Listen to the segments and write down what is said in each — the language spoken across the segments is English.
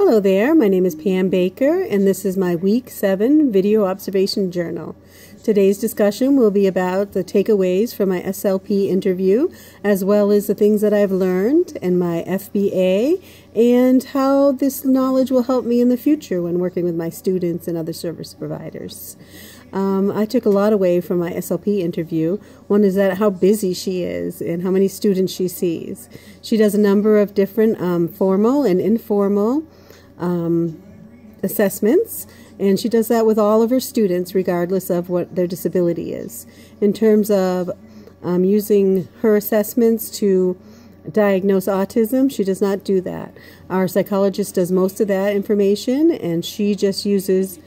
Hello there, my name is Pam Baker and this is my Week 7 Video Observation Journal. Today's discussion will be about the takeaways from my SLP interview, as well as the things that I've learned in my FBA and how this knowledge will help me in the future when working with my students and other service providers. I took a lot away from my SLP interview. One is that how busy she is and how many students she sees. She does a number of different formal and informal assessments, and she does that with all of her students regardless of what their disability is. In terms of using her assessments to diagnose autism, she does not do that. Our psychologist does most of that information, and she just uses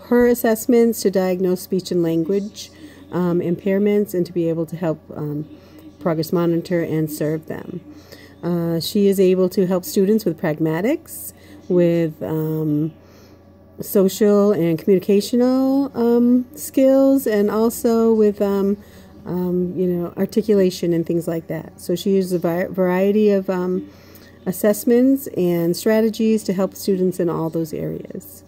her assessments to diagnose speech and language impairments and to be able to help progress monitor and serve them. She is able to help students with pragmatics, with social and communicational skills, and also with articulation and things like that. So she uses a variety of assessments and strategies to help students in all those areas.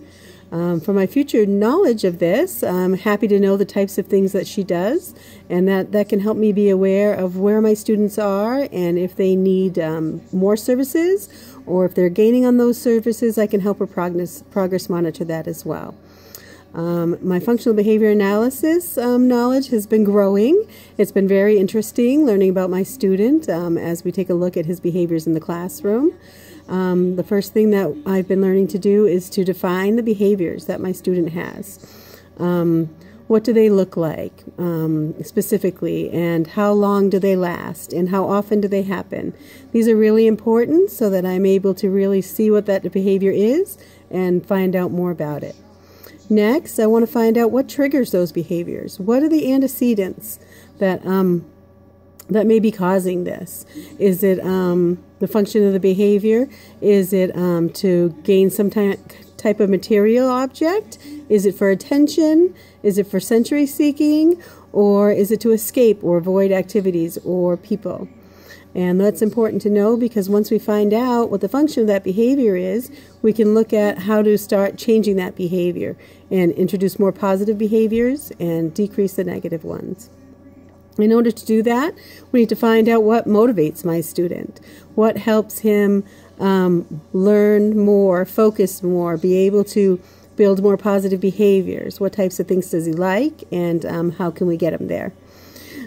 For my future knowledge of this, I'm happy to know the types of things that she does, and that can help me be aware of where my students are, and if they need more services, or if they're gaining on those services, I can help her progress monitor that as well. My functional behavior analysis knowledge has been growing. It's been very interesting learning about my student as we take a look at his behaviors in the classroom. The first thing that I've been learning to do is to define the behaviors that my student has. What do they look like specifically, and how long do they last, and how often do they happen? These are really important so that I'm able to really see what that behavior is and find out more about it. Next, I want to find out what triggers those behaviors. What are the antecedents that may be causing this? Is it the function of the behavior? Is it to gain some type of material object? Is it for attention? Is it for sensory seeking? Or is it to escape or avoid activities or people? And that's important to know, because once we find out what the function of that behavior is, we can look at how to start changing that behavior and introduce more positive behaviors and decrease the negative ones. In order to do that, we need to find out what motivates my student, what helps him learn more, focus more, be able to build more positive behaviors. What types of things does he like, and how can we get him there?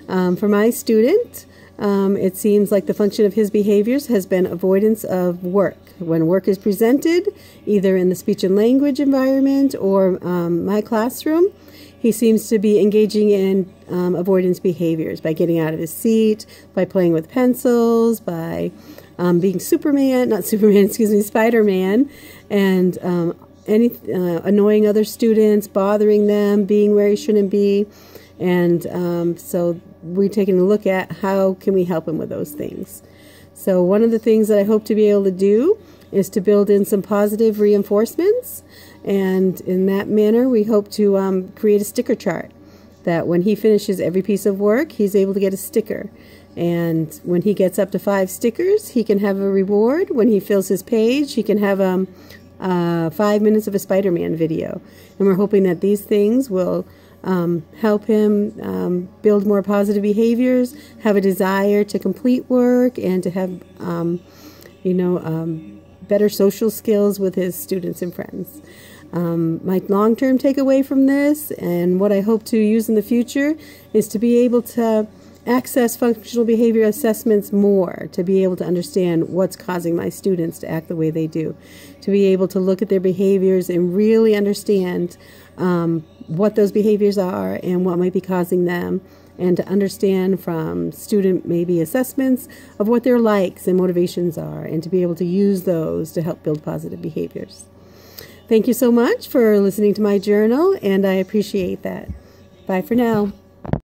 For my student, it seems like the function of his behaviors has been avoidance of work. When work is presented, either in the speech and language environment or my classroom, he seems to be engaging in avoidance behaviors by getting out of his seat, by playing with pencils, by being Spider-Man, and annoying other students, bothering them, being where he shouldn't be. And so we're taking a look at how can we help him with those things. So one of the things that I hope to be able to do is to build in some positive reinforcements, and in that manner we hope to create a sticker chart that when he finishes every piece of work, he's able to get a sticker. And when he gets up to 5 stickers, he can have a reward. When he fills his page, he can have 5 minutes of a Spider-Man video. And we're hoping that these things will help him build more positive behaviors, have a desire to complete work, and to have better social skills with his students and friends. My long-term takeaway from this, and what I hope to use in the future, is to be able to access functional behavior assessments more, to be able to understand what's causing my students to act the way they do, to be able to look at their behaviors and really understand what those behaviors are and what might be causing them, and to understand from student maybe assessments of what their likes and motivations are, and to be able to use those to help build positive behaviors. Thank you so much for listening to my journal, and I appreciate that. Bye for now.